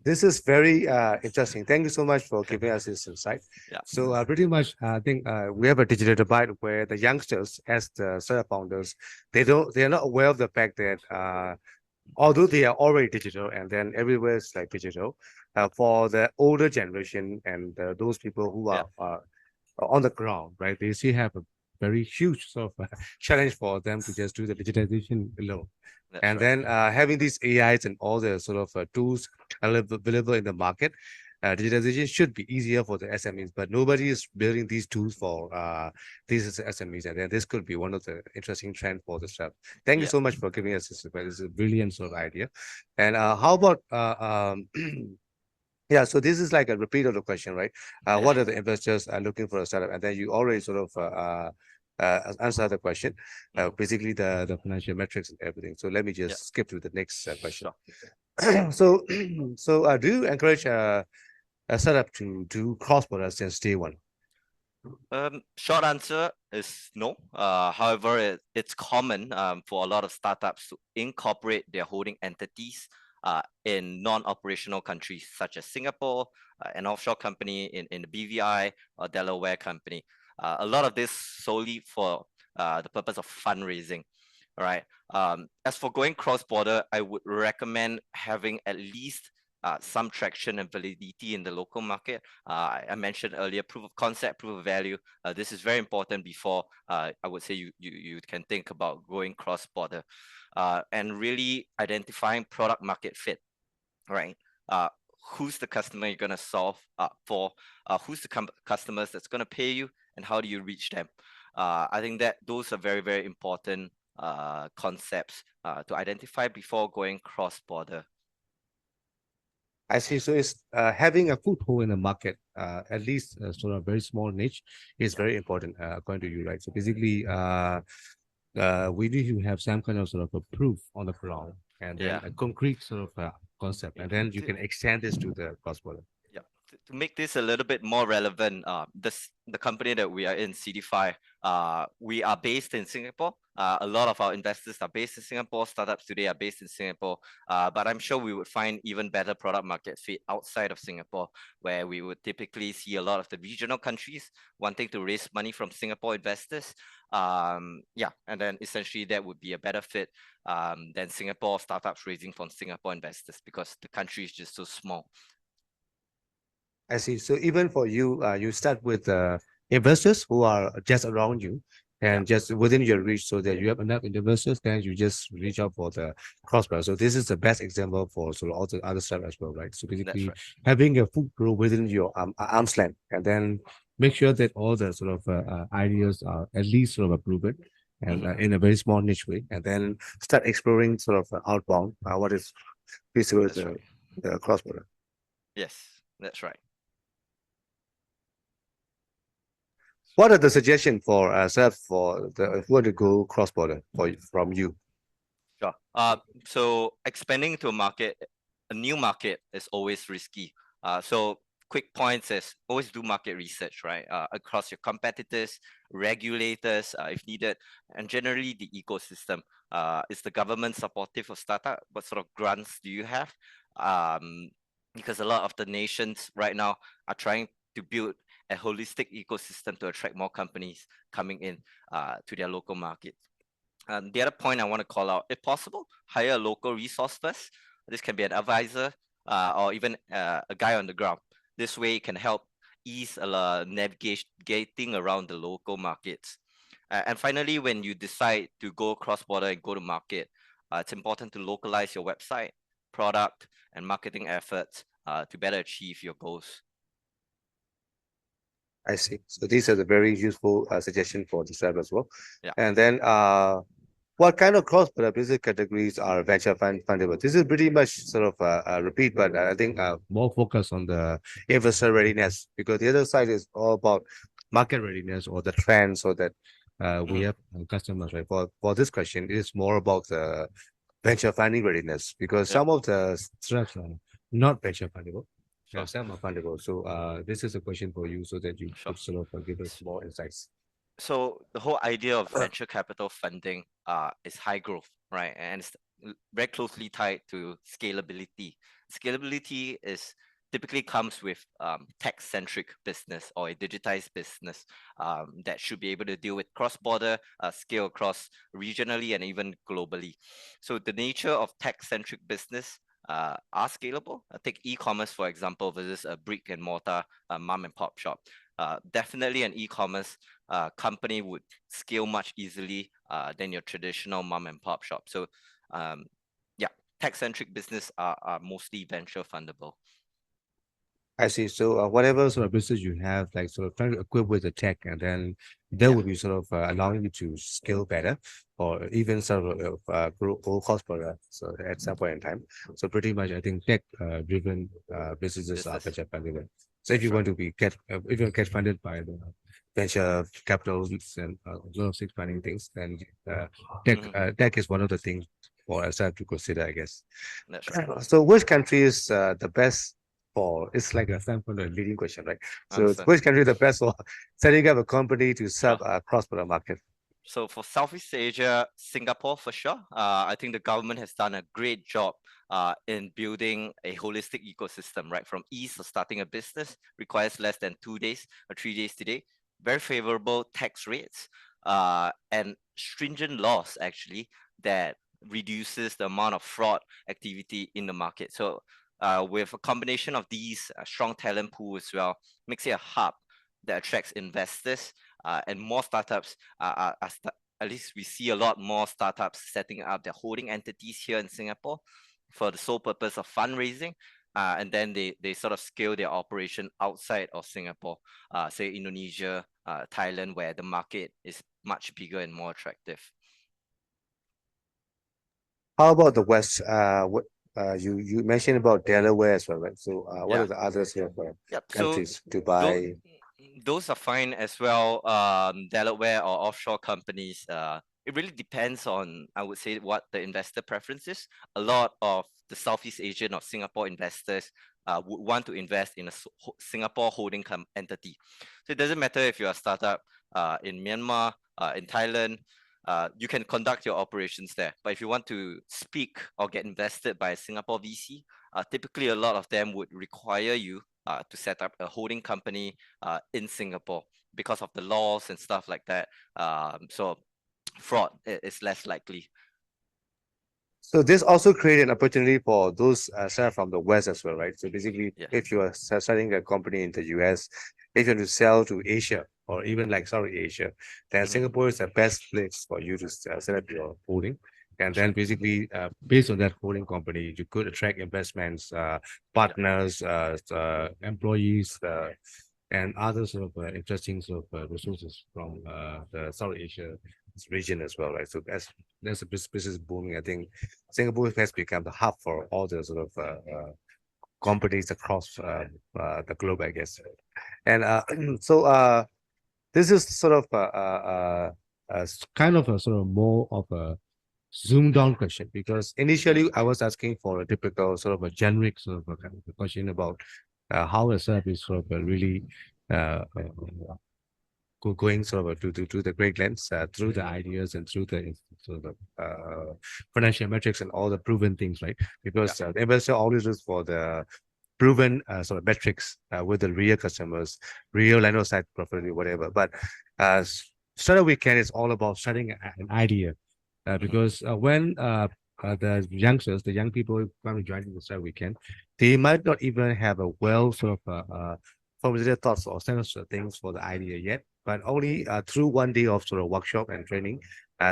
This is very interesting. Thank you so much for giving us this insight. Yeah. So pretty much, I think we have a digital divide where the youngsters, as the startup founders, they are not aware of the fact that although they are already digital and then everywhere is like digital, for the older generation and those people who Yeah. are on the ground, right? They still have a very huge sort of challenge for them to just do the digitization alone. That's And right. then having these AIs and all the sort of tools available in the market, digitization should be easier for the SMEs, but nobody is building these tools for these SMEs. And then this could be one of the interesting trends for the stuff. Thank you Yeah. so much for giving us this. This is a brilliant sort of idea. And how about yeah, so this is like a repeat of the question, right? Yeah. What are the investors are looking for a startup? And then you already sort of answer the question, Mhm. basically the financial metrics and everything. So let me Yeah. just skip to the next question. Sure. So, do you encourage a startup to do cross-border since day one? Short answer is no. However, it's common for a lot of startups to incorporate their holding entities in non-operational countries such as Singapore, an offshore company in the BVI or Delaware company. A lot of this solely for the purpose of fundraising. All right. As for going cross-border, I would recommend having at least some traction and validity in the local market. I mentioned earlier, proof of concept, proof of value. This is very important before I would say you can think about going cross-border and really identifying product market fit, right? Who's the customer you're going to solve for? Who's the customers that's going to pay you, and how do you reach them? I think that those are very, very important concepts to identify before going cross-border. I see. So it's having a foothold in the market, at least sort of very small niche, is Yeah. very important, according to you, right? So basically, we need to have some kind of sort of a proof on the ground, and then Yeah. a concrete sort of concept, Yeah. and then you can extend this to the cross border. Yeah. To make this a little bit more relevant, the company that we are in, Seedefy, we are based in Singapore. A lot of our investors are based in Singapore. Startups today are based in Singapore. But I'm sure we would find even better product market fit outside of Singapore, where we would typically see a lot of the regional countries wanting to raise money from Singapore investors. Yeah, and then essentially that would be a better fit than Singapore startups raising from Singapore investors because the country is just so small. I see. So even for you, you start with investors who are just around you Yeah, and just within your reach, so that you have enough investors, then you just reach out for the cross-border. So this is the best example for sort of all the other stuff as well, right? So that's basically, right. having a footprint within your arm's length, and then make sure that all the sort of ideas are at least sort of proven and Mhm. in a very small niche way, and then start exploring sort of outbound what is feasible That's right. the cross-border. Yes, that's right. What are the suggestions for self for the if we want to go cross border for from you? Sure. So expanding to a market, a new market is always risky. So quick points is always do market research, right? Across your competitors, regulators, if needed, and generally the ecosystem. Is the government supportive of startup? What sort of grants do you have? Um, because a lot of the nations right now are trying to build a holistic ecosystem to attract more companies coming in to their local markets. The other point I want to call out, if possible, hire a local resource first. This can be an advisor or even a guy on the ground. This way, it can help ease navigating around the local markets. And finally, when you decide to go cross border and go to market, it's important to localize your website, product, and marketing efforts to better achieve your goals. I see. So these are the very useful suggestion for the staff as well. Yeah. And then what kind of cross border business categories are venture fundable? This is pretty much sort of a repeat, but I think more focus on the investor readiness, because the other side is all about market readiness or the trends, so that we Mhm. have customers, right? For this question, it is more about the venture funding readiness, because Yeah. some of the startups are not venture fundable. Yeah, Sure. some are fundable. So this is a question for you, so that you Sure. could sort of give us more insights. So the whole idea of venture capital funding is high growth, right? And it's very closely tied to scalability. Scalability is typically comes with tech-centric business or a digitized business that should be able to deal with cross-border, scale across regionally and even globally. So the nature of tech-centric business are scalable. Take e-commerce, for example, versus a brick and mortar mom and pop shop. Definitely an e-commerce company would scale much easily than your traditional mom and pop shop. So yeah, tech-centric business are mostly venture fundable. I see. So whatever sort of business you have, like sort of trying to equip with the tech, and then that Yeah. would be sort of allowing you to scale better, or even sort of grow cost per so at some point in time. So pretty much, I think tech driven businesses are Business. venture funded. So if That's you right. want to be if you get funded by the venture capital and a lot of funding things, then tech is one of the things for us to consider, I guess. That's right. So which country is the best for, it's like a sample a leading question, right? I So understand. which country is the best for setting up a company to serve Sure. a cross-border market? So for Southeast Asia, Singapore for sure. I think the government has done a great job in building a holistic ecosystem, right? From ease of starting a business requires less than 2 days or 3 days today. Very favorable tax rates and stringent laws actually that reduces the amount of fraud activity in the market. So with a combination of these strong talent pool as well, makes it a hub that attracts investors and more startups at least we see a lot more startups setting up their holding entities here in Singapore for the sole purpose of fundraising. And then they sort of scale their operation outside of Singapore, say Indonesia, Thailand, where the market is much bigger and more attractive. How about the West? What you mentioned about Delaware as well, right? So what Yeah. are the other sort of Yep. So countries? Dubai. those are fine as well. Delaware or offshore companies. It really depends on, I would say, what the investor preference is. A lot of the Southeast Asian or Singapore investors would want to invest in a Singapore holding entity. So it doesn't matter if you're a startup in Myanmar, in Thailand, you can conduct your operations there. But if you want to speak or get invested by a Singapore VC, typically a lot of them would require you to set up a holding company in Singapore because of the laws and stuff like that. So fraud is less likely. So this also create an opportunity for those startup from the West as well, right? So basically, Yeah. if you are starting a company in the US, if you want to sell to Asia or even like South Asia, then Singapore is the best place for you to set up your holding. And then basically, based on that holding company, you could attract investments, partners, employees, and other sort of interesting sort of resources from the South Asia region as well, right? So as a business booming, I think Singapore has become the hub for all the sort of companies across the globe, I guess. And so this is sort of kind of a sort of more of a zoomed down question, because initially I was asking for a typical sort of a generic sort of a kind of a question about how a startup is sort of really going sort of to the great lengths through the ideas and through the sort of financial metrics and all the proven things, right? Because the investor always looks for the proven sort of metrics with the real customers, real line of sight profitability, whatever. But Startup Weekend is all about starting an idea, because when the youngsters, the young people come to join the Startup Weekend, they might not even have a well sort of formulated thoughts or sense of things for the idea yet, but only through one day of sort of workshop and training,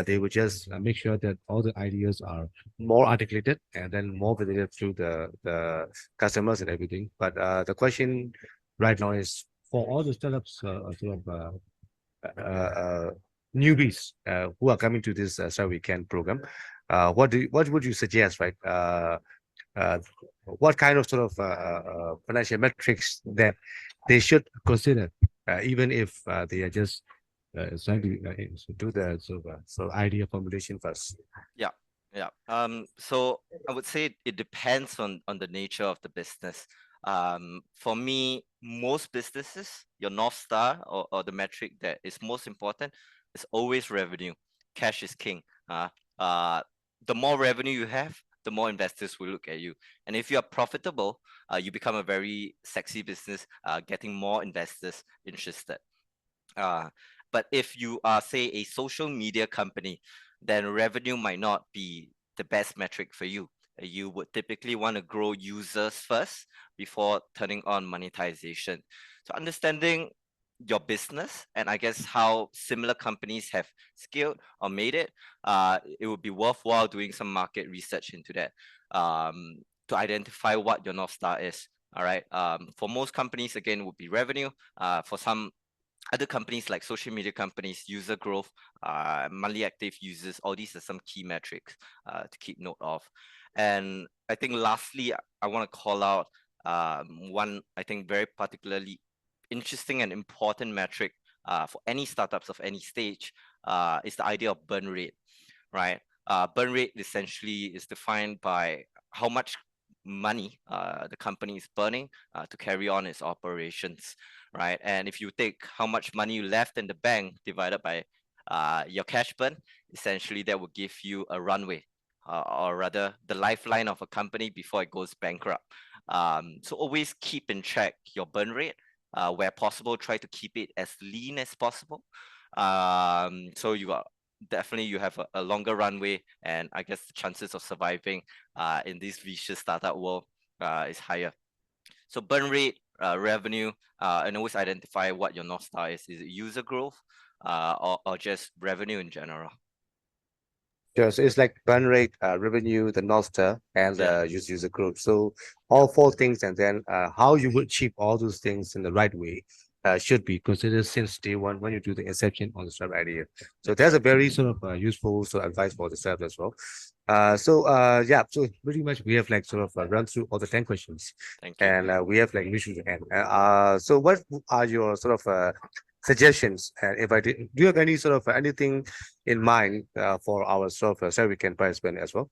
they will just make sure that all the ideas are more articulated and then more validated through the customers and everything. But the question right now is for all the startups sort of newbies who are coming to this Startup Weekend program, what would you suggest, right? Uh, what kind of sort of financial metrics that they should consider, even if they are just trying to do the sort of idea formulation first. Yeah. Yeah. So I would say it depends on the nature of the business. For me, most businesses, your North Star or the metric that is most important is always revenue. Cash is king. The more revenue you have, the more investors will look at you. And if you are profitable, you become a very sexy business, getting more investors interested. But if you are, say, a social media company, then revenue might not be the best metric for you. You would typically want to grow users first before turning on monetization. So understanding your business and I guess how similar companies have scaled or made it, it would be worthwhile doing some market research into that to identify what your North Star is. All right. For most companies, again, would be revenue. For some other companies like social media companies, user growth, monthly active users, all these are some key metrics to keep note of. And I think lastly, I want to call out one, I think, very particularly interesting and important metric for any startups of any stage is the idea of burn rate, right? Burn rate essentially is defined by how much money the company is burning to carry on its operations, right? And if you take how much money you left in the bank divided by your cash burn, essentially that will give you a runway, or rather the lifeline of a company before it goes bankrupt. So always keep in check your burn rate. Where possible, try to keep it as lean as possible. So you are definitely you have a longer runway, and I guess the chances of surviving in this vicious startup world is higher. So burn rate, revenue, and always identify what your North Star is. Is it user growth or just revenue in general? Sure. So it's like burn rate, revenue, the North Star, and Yeah. user group. So all four things, and then how you would achieve all those things in the right way should be considered since day one when you do the inception on the startup idea. So that's a very sort of useful sort of advice for the startup as well. Yeah, so pretty much we have like sort of run through all the 10 questions, Thank you. and we have like mission to end. So what are your sort of suggestions? And if I did, do you have any sort of anything in mind for our sort of service can participant as well?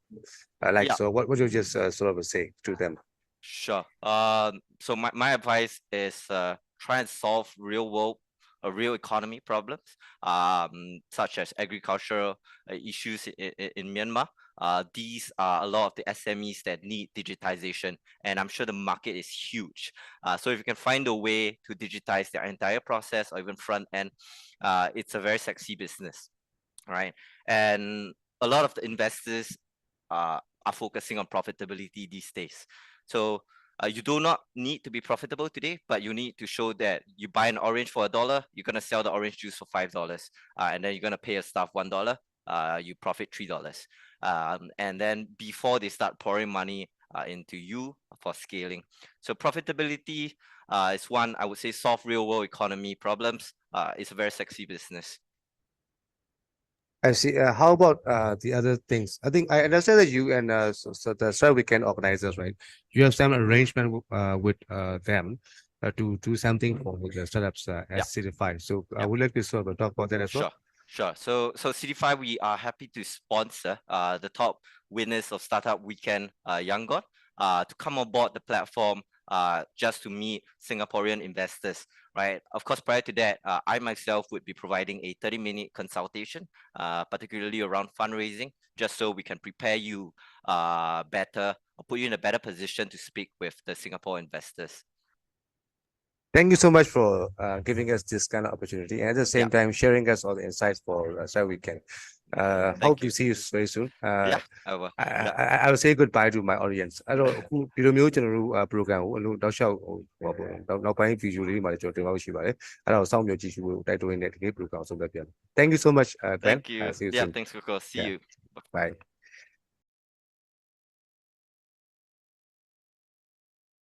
Like, Yeah. so what would you just sort of say to them? Sure. So my advice is try and solve real economy problems, such as agricultural issues in Myanmar. These are a lot of the SMEs that need digitization, and I'm sure the market is huge. So if you can find a way to digitize their entire process or even front end, it's a very sexy business, right? And a lot of the investors are focusing on profitability these days. So you do not need to be profitable today, but you need to show that you buy an orange for $1, you're gonna sell the orange juice for $5, and then you're gonna pay your staff $1, you profit $3. And then before they start pouring money into you for scaling. So profitability is one, I would say, solve real world economy problems. It's a very sexy business. I see. How about the other things? I think I understand that you and so the Star Weekend organizers, right? You have some arrangement with them to do something for the startups Yeah. as Seedefy. So I Yeah. would like to sort of talk about that as well. Sure, sure. So Seedefy, we are happy to sponsor the top winners of Startup Weekend Yangon to come on board the platform just to meet Singaporean investors, right? Of course, prior to that, I myself would be providing a 30-minute consultation, particularly around fundraising, just so we can prepare you better or put you in a better position to speak with the Singapore investors. Thank you so much for giving us this kind of opportunity and at the same Yeah, time sharing us all the insights for Star Weekend. thank Hope you. you see you very soon. Yeah, I will. Yeah. I will say goodbye to my audience. အဲ့တော့အခုဒီလိုမျိုးကျွန်တော်တို့ program ကိုအလို့တောက်လျှောက်နောက်ပိုင်း video လေးတွေမှာလည်းကျွန်တော်တင်ပါလို့ရှိပါတယ်။အဲ့ဒါကိုစောင့်မျှော်ကြည့်ရှုဖို့တိုက်တွန်းနေတဲ့ဒီနေ့ program ဆုံးဖြတ်ပြန်။ Thank you so much, Glenn. Thank you. See you Yeah, soon. thanks, Coco. See Yeah. you. Bye.